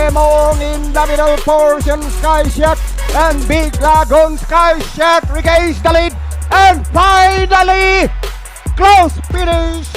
Lemon in the middle portion, Sky Shack and Big Lagoon. Sky Shack regains the lead and finally close finish.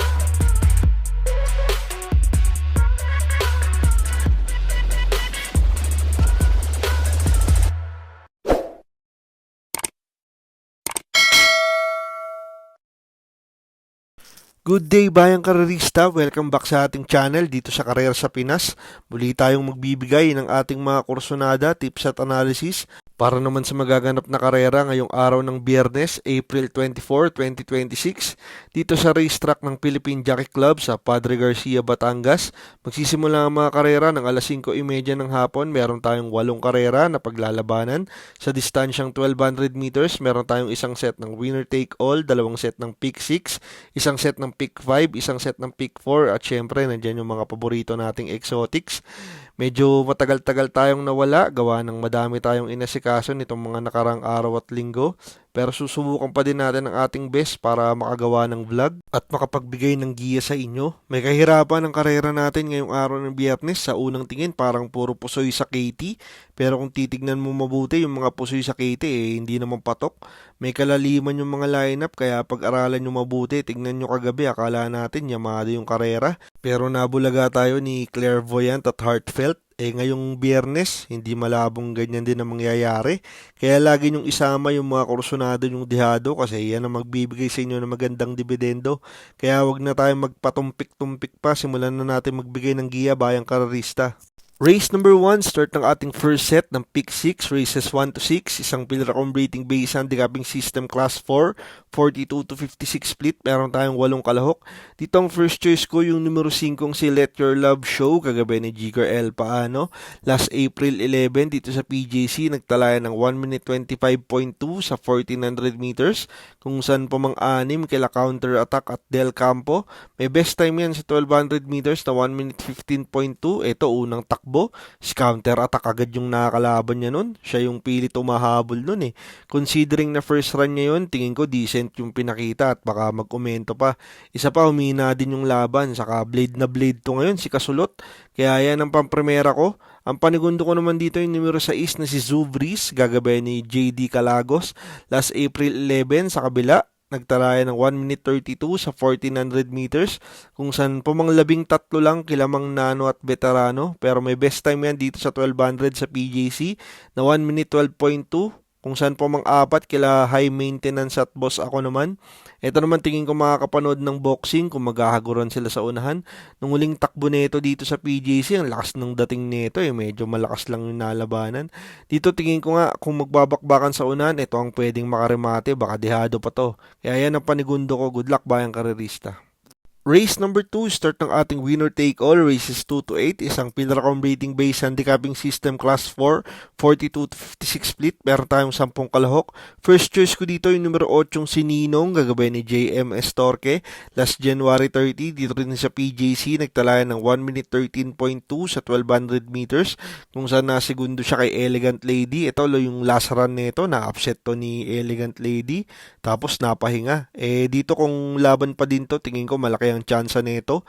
Good day bayang karerista, welcome back sa ating channel dito sa Karera sa Pinas. Muli tayong magbibigay ng ating mga kursunada, tips at analysis para naman sa magaganap na karera ngayong araw ng Biyernes, April 24, 2026 dito sa racetrack ng Philippine Jockey Club sa Padre Garcia, Batangas. Magsisimula ang mga karera ng alas 5:30 ng hapon. Meron tayong 8 karera na paglalabanan. Sa distansyang 1200 meters, meron tayong isang set ng winner take all, 2 set ng pick 6, isang set ng pick 5, isang set ng pick 4 at syempre nandyan yung mga paborito nating exotics. Medyo matagal-tagal tayong nawala, gawa ng madami tayong inasikaso nitong mga nakarang araw at linggo. Pero susubukan pa din natin ang ating best para makagawa ng vlog at makapagbigay ng giya sa inyo. May kahirapan ang karera natin ngayong araw ng Biyernes. Sa unang tingin parang puro pusoy sa KT. Pero kung titignan mo mabuti yung mga pusoy sa KT hindi naman patok. May kalaliman yung mga lineup kaya pag-aralan nyo mabuti. Tignan nyo kagabi akala natin yamado yung karera. Pero nabulaga tayo ni Clairvoyant at Heartfelt. Ngayong Biyernes, hindi malabong ganyan din ang mangyayari. Kaya lagi nyong isama yung mga kursunado nyong dihado kasi yan ang magbibigay sa inyo ng magandang dividendo. Kaya wag na tayong magpatumpik-tumpik pa. Simulan na natin magbigay ng giya bayang karerista. Race number 1, start ng ating first set ng pick 6, races 1 to 6, isang pillaracom rating based handicapping system class 4, 42 to 56 split, meron tayong 8 kalahok. Dito ang first choice ko yung numero 5 si Let Your Love Show, kagabi ni Jigar L. Paano. Last April 11 dito sa PJC, nagtalaya ng 1 minute 25.2 sa 1400 meters, kung saan pamang-anim kila counter attack at Del Campo. May best time yan sa 1200 meters na 1 minute 15.2, ito unang takbo. Si counter attack agad yung nakakalaban niya nun. Siya yung pilit umahabol nun . Considering na first run niya yun, tingin ko decent yung pinakita at baka mag-umento pa. Isa pa, humina din yung laban. Saka blade na blade to ngayon, si Kasulot. Kaya yan ang pampremera ko. Ang panigundo ko naman dito yung numero 6 na si Zubris, gagabay ni JD Calagos. Last April 11 sa kabila, nagtalaya ng 1 minute 32 sa 1400 meters, kung saan pumang 13 lang kilamang nano at veterano, pero may best time yan dito sa 1200 sa PJC na 1 minute 12.2, kung saan pumang-4 kila high maintenance at boss ako naman. Ito naman tingin ko makakapanood ng boxing kung maghahaguran sila sa unahan. Nung huling takbo nito dito sa PJC, ang lakas ng dating nito medyo malakas lang yung nalabanan. Dito tingin ko nga kung magbabakbakan sa unahan, ito ang pwedeng makaremate, baka dehado pa to. Kaya yan ang panigundo ko. Good luck bayang karerista. Race number 2, start ng ating winner take all, races 2 to 8, isang pillaracom rating based handicapping system class 4, 42 to 56 split, meron tayong 10 kalahok. First choice ko dito yung numero 8 si Ninong, gagabay ni JM Estorque. Last January 30, dito rin sa PJC, nagtalaya ng 1 minute 13.2 sa 1200 meters, kung saan nasigundo siya kay Elegant Lady. Ito yung last run nito, na-upset to ni Elegant Lady, tapos napahinga. Dito kung laban pa din to, tingin ko malaki ang tsansa nito,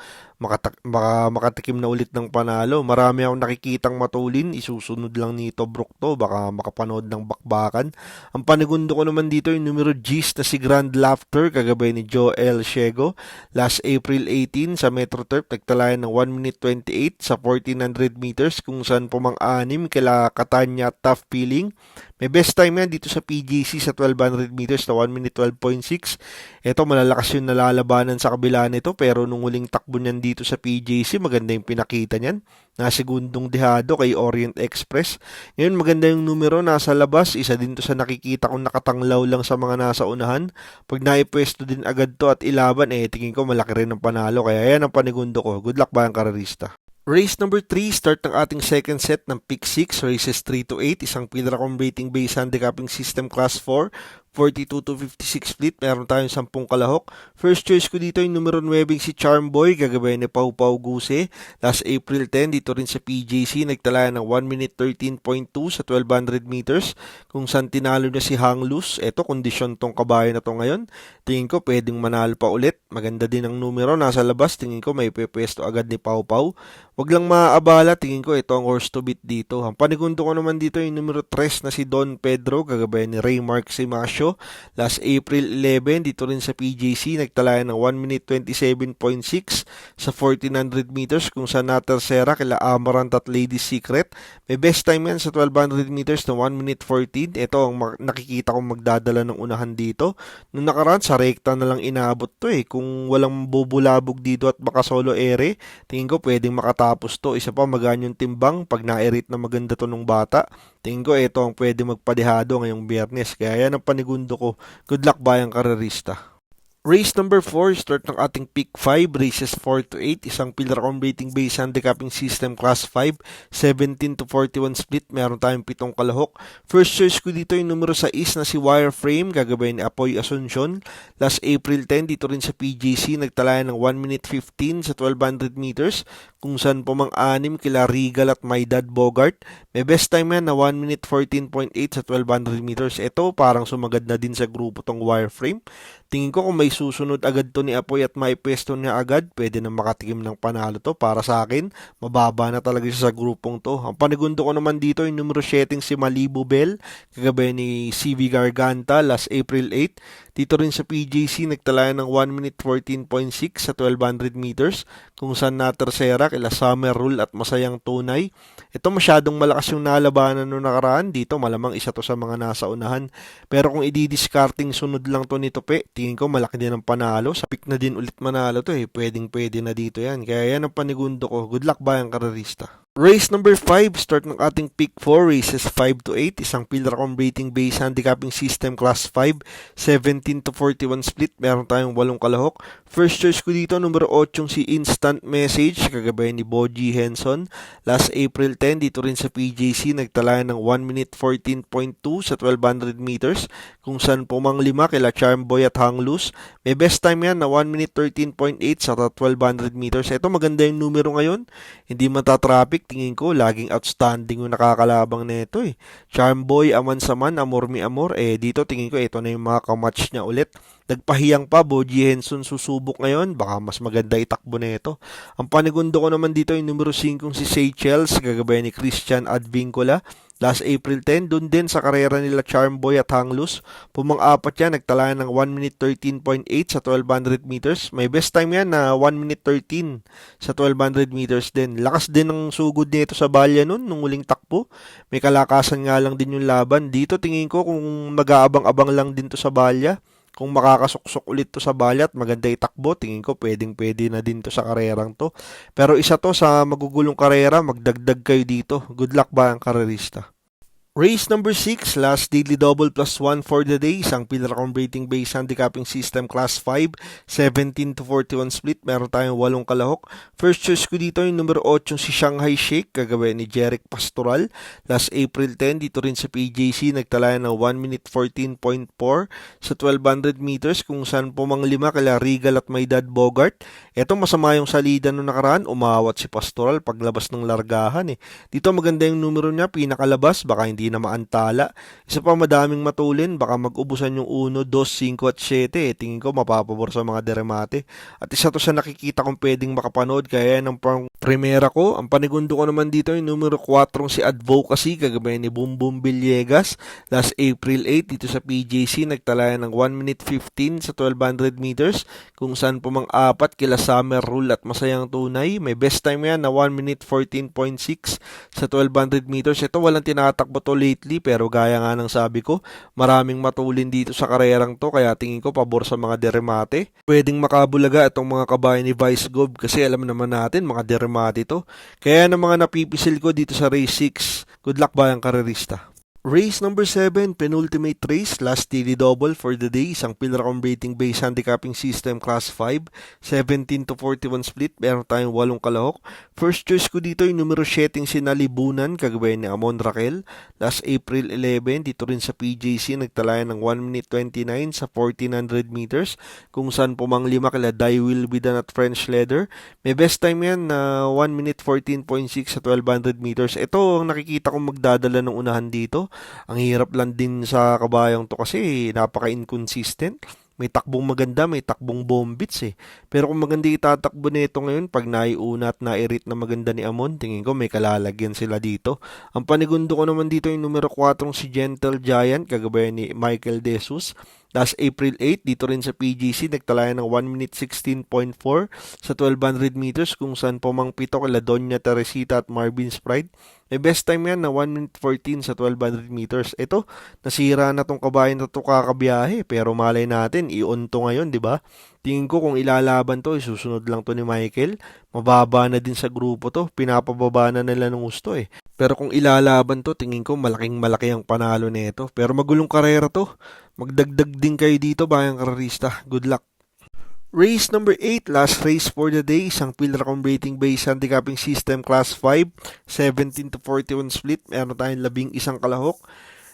makatikim na ulit ng panalo. Marami akong nakikitang matulin, isusunod lang ni Tobruk to, baka makapanood ng bakbakan. Ang panigundo ko naman dito yung numero G's na si Grand Laughter, kagabay ni Joel Shego. Last April 18 sa Metro Turf, nagtalaya ng 1 minute 28 sa 1400 meters, kung saan pumang-anim kila Katanya at Tough Feeling. May best time yan dito sa PGC sa 1200 meters na 1 minute 12.6. Ito malalakas yung nalalabanan sa kabila nito, pero nung huling takbo niyan dito sa PJC, maganda yung pinakita niyan. Nasigundong dehado kay Orient Express. Ngayon maganda yung numero nasa labas, isa din to sa nakikita kong nakatanglaw lang sa mga nasa unahan. Pag naipwesto din agad to at ilaban, tingin ko malaki rin ang panalo. Kaya yan ang panigundo ko. Good luck bayang karerista. Race number 3, start ng ating second set ng pick 6, races 3 to 8, isang pillaracom rating based handicapping system class 4, 42 to 56 split, meron tayong 10 kalahok. First choice ko dito yung numero 9 si Charm Boy, gagabayan ni Pau Pau Guse. Last April 10, dito rin sa PJC, nagtala ng 1 minute 13.2 sa 1200 meters, kung saan tinalo niya si Hang Luz. Eto, kondisyon tong kabayo na to ngayon. Tingin ko pwedeng manalo pa ulit. Maganda din ang numero, nasa labas. Tingin ko may pwesto agad ni Pau Pau. Wag lang maaabala, tingin ko ito ang horse to beat dito. Ang panigundo ko naman dito yung numero 3 na si Don Pedro, gagabayan ni Raymark Simasio. Last April 11, dito rin sa PJC, nagtala ng 1 minute 27.6 sa 1400 meters, kung saan natersera kila Amarant at Lady Secret. May best time yan sa 1200 meters na 1 minute 14. Ito ang nakikita kong magdadala ng unahan dito. Nung nakaraan, sa rekta na lang inaabot to eh. Kung walang bubulabog dito at baka solo ere, tingin ko pwedeng makatapos to. Isa pa, magaan yung timbang pag na-erit na maganda to nung bata. Tingin ko ito ang pwede magpadihado ngayong Biyernes. Kaya yan ang panigundo ko. Good luck bayang karerista. Race number 4, start ng ating pick 5, races 4 to 8, isang pillar rating based handicapping system class 5, 17 to 41 split, meron tayong 7 kalahok. First choice ko dito yung numero 6 na si Wireframe, gagabayan ni Apoy Asuncion. Last April 10, dito rin sa PJC, nagtalayan ng 1 minute 15 sa 1200 meters, kung saan pumang-anim kila Regal at My Dad Bogart. May best time yan na 1 minute 14.8 sa 1200 meters. Ito parang sumagad na din sa grupo tong Wireframe. Tingin ko kung may susunod agad to ni Apoy at may pwesto niya agad, pwede na makatikim ng panalo to. Para sa akin, mababa na talaga siya sa grupong to. Ang panigundo ko naman dito yung numero 7 si Malibu Bell, kagabi ni CV Garganta, last April 8. Dito rin sa PJC, nagtalayan ng 1 minute 14.6 sa 1200 meters, kung saan natersera kila Summer Rule at Masayang Tunay. Ito masyadong malakas yung nalabanan nung nakaraan. Dito malamang isa to sa mga nasa unahan. Pero kung i-discarding sunod lang to nito tingin ko malaki din ang panalo. Sa pick na din ulit manalo to eh. Pwedeng-pwede na dito yan. Kaya yan ang panigundo ko. Good luck bayang karerista. Race number 5, start ng ating pick 4, races 5 to 8, isang pillar rating based handicapping system class 5, 17 to 41 split, meron tayong 8 kalahok. First choice ko dito, numero 8 si Instant Message, kagabayan ni Boji Henson. Last April 10, dito rin sa PJC, nagtalayan ng 1 minute 14.2 sa 1200 meters, kung saan pumang 5 kila Charm Boy at Hang Luz. May best time yan na 1 minute 13.8 sa 1200 meters. Ito maganda yung numero ngayon, hindi matatraffic. Tingin ko laging outstanding yung nakakalabang nito eh. Charm Boy, Aman Saman, Amor Mi Amor, dito tingin ko ito na yung mga kamatch niya ulit. Nagpahiyang pa, Boji Henson susubok ngayon, baka mas maganda itakbo nito. Ang panigundo ko naman dito yung numero 5 si Seychelles, gagabayan ni Christian Advincula. Last April 10, dun din sa karera nila Charm Boy at Hang Luz. Pumang-apat yan, nagtalayan ng 1 minute 13.8 sa 1200 meters. May best time yan na 1 minute 13 sa 1200 meters din. Lakas din ng sugod nito sa balya nun, nung huling takbo. May kalakasan nga lang din yung laban. Dito tingin ko kung mag-aabang-abang lang din to sa balya. Kung makakasuksok ulit to sa balat, maganda itakbo, tingin ko pwedeng-pwede na din to sa karerang to. Pero isa to sa magugulong karera, magdagdag kayo dito. Good luck ba ang karerista? Race number 6, last daily double plus 1 for the day, isang pillar rating based handicapping system class 5, 17 to 41 split, meron tayong 8 kalahok. First choice ko dito yung numero 8 si Shanghai Shake, kagabi ni Jeric Pastoral. Last April 10, dito rin sa PJC, nagtalayan ng 1 minute 14.4 sa 1200 meters, kung saan pumang 5 kala Regal at My Dad Bogart. Ito masama yung salida nung nakaraan, umawat si Pastoral paglabas ng largahan eh. Dito maganda yung numero niya, pinakalabas, baka hindi na maantala. Isa pa madaming matulin, baka mag-ubusan yung 1, 2, 5 at 7. Tingin ko mapapabor sa mga deremate. At isa to sa nakikita kong pwedeng makapanood, kaya yan ang primera ko. Ang panigundo ko naman dito yung numero 4 si Advocacy, kagabi ni Boom Boom Villegas. Last April 8, dito sa PJC, nagtalayan ng 1 minute 15 sa 1200 meters, kung saan pumang-apat kila Summer Rule at Masayang Tunay. May best time yan na 1 minute 14.6 sa 1200 meters. Ito walang tinatakbo to lately, pero gaya nga ng sabi ko, maraming matulin dito sa karerang to, kaya tingin ko pabor sa mga deremate. Pwedeng makabulaga itong mga kabayan ni Vice Gov, kasi alam naman natin mga deremate to. Kaya ng mga napipisil ko dito sa race 6, good luck bayang karerista. Race number 7, penultimate race, last daily double for the day, isang Pilracom rating based handicapping system class 5, 17 to 41 split, meron tayong 8 kalahok. First choice ko dito yung numero 7 sinalibunan, kagabay ni Amon Raquel, last April 11, dito rin sa PJC, nagtalayan ng 1 minute 29 sa 1400 meters, kung saan pumang 5 kila Die Will Bidan at French Leather. May best time yan na 1 minute 14.6 sa 1200 meters. Ito ang nakikita kong magdadala ng unahan dito. Ang hirap lang din sa kabayang to kasi napaka-inconsistent. May takbong maganda, may takbong bombits eh. Pero kung maganda itatakbo nito ngayon, pag naiuna at nairit na maganda ni Amon, tingin ko may kalalagyan sila dito. Ang panigundo ko naman dito yung numero 4 si Gentle Giant, kagabay ni Michael De Jesus. Last April 8, dito rin sa PGC, nagtalaya ng 1 minute 16.4 sa 1200 meters kung saan pumangpito kila Doña Teresita at Marvin Sprite. May best time yan na 1 minute 14 sa 1200 meters. Ito, nasira na tong kabayan na to kakabiyahe pero malay natin, i-on to ngayon, di ba? Tingin ko kung ilalaban to, isusunod lang to ni Michael. Mababa na din sa grupo to, pinapababa na nila ng gusto eh. Pero kung ilalaban to, tingin ko malaking malaki ang panalo nito. Pero magulong karera to. Magdagdag din kayo dito, bayang karerista. Good luck. Race number 8, last race for the day, isang Pilracom rating based handicapping system class 5, 17 to 41 split, meron tayong 11 kalahok.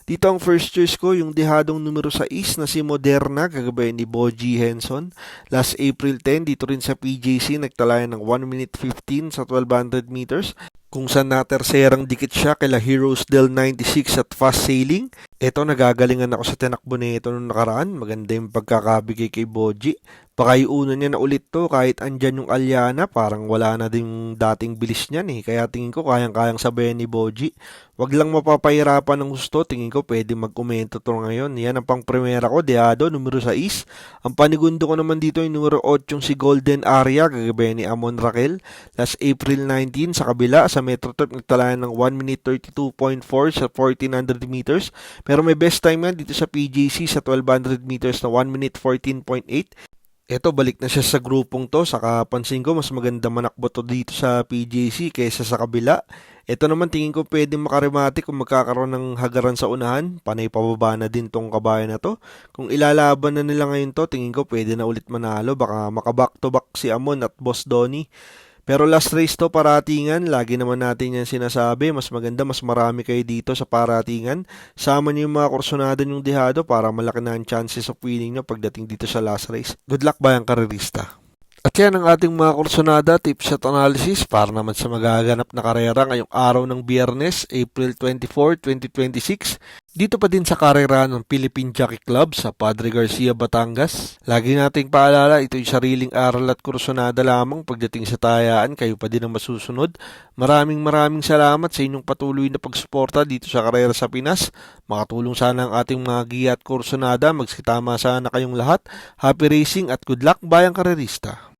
Dito ang first choice ko, yung dehadong numero 6 na si Moderna, kagabay ni Boji Henson. Last April 10, dito rin sa PJC, nagtalayan ng 1 minute 15 sa 1200 meters. Kung saan na terserang dikit siya kila Heroes Del 96 at Fast Sailing. Ito, nagagalingan ako sa tinakbo nito nung nakaraan. Maganda yung pagkakabigay kay Boji. Baka yung una niya na ulit to, kahit andyan yung Aliana, parang wala na din dating bilis niyan eh. Kaya tingin ko kayang-kayang sabayan ni Boji. Wag lang mapapahirapan ng gusto, tingin ko pwede mag-komento to ngayon. Yan ang pang primera ko, Deado, numero 6. Ang panigundo ko naman dito yung numero 8 si Golden Aria, kagabay ni Amon Raquel. Last April 19 sa kabila, sa Metro Turf, nagtalayan ng 1 minute 32.4 sa 1400 meters. Pero may best time yan dito sa PJC sa 1200 meters na 1 minute 14.8. Eto, balik na siya sa grupong to. Saka pansin ko, mas maganda manakbo to dito sa PJC kaysa sa kabila. Ito naman tingin ko pwedeng makaremate kung magkakaroon ng hagaran sa unahan. Panay pababa na din tong kabayan na to. Kung ilalaban na nila ngayon to, tingin ko pwede na ulit manalo. Baka makaback to back si Amon at Boss Donnie. Pero last race to, paratingan. Lagi naman natin yan sinasabi. Mas maganda, mas marami kayo dito sa paratingan. Sama niyo yung mga kursonada nyong dehado para malaki na ang chances of winning nyo pagdating dito sa last race. Good luck, bayang karerista. At yan ang ating mga kursonada, tips at analysis para naman sa magaganap na karera ngayong araw ng Biyernes, April 24, 2026. Dito pa din sa karera ng Philippine Jockey Club sa Padre Garcia, Batangas. Lagi nating paalala, ito'y sariling aral at kursonada lamang. Pagdating sa tayaan, kayo pa din ang masusunod. Maraming salamat sa inyong patuloy na pagsuporta dito sa karera sa Pinas. Makatulong sana ang ating mga giya at kursonada. Magsitama sana kayong lahat. Happy racing at good luck, bayang karerista.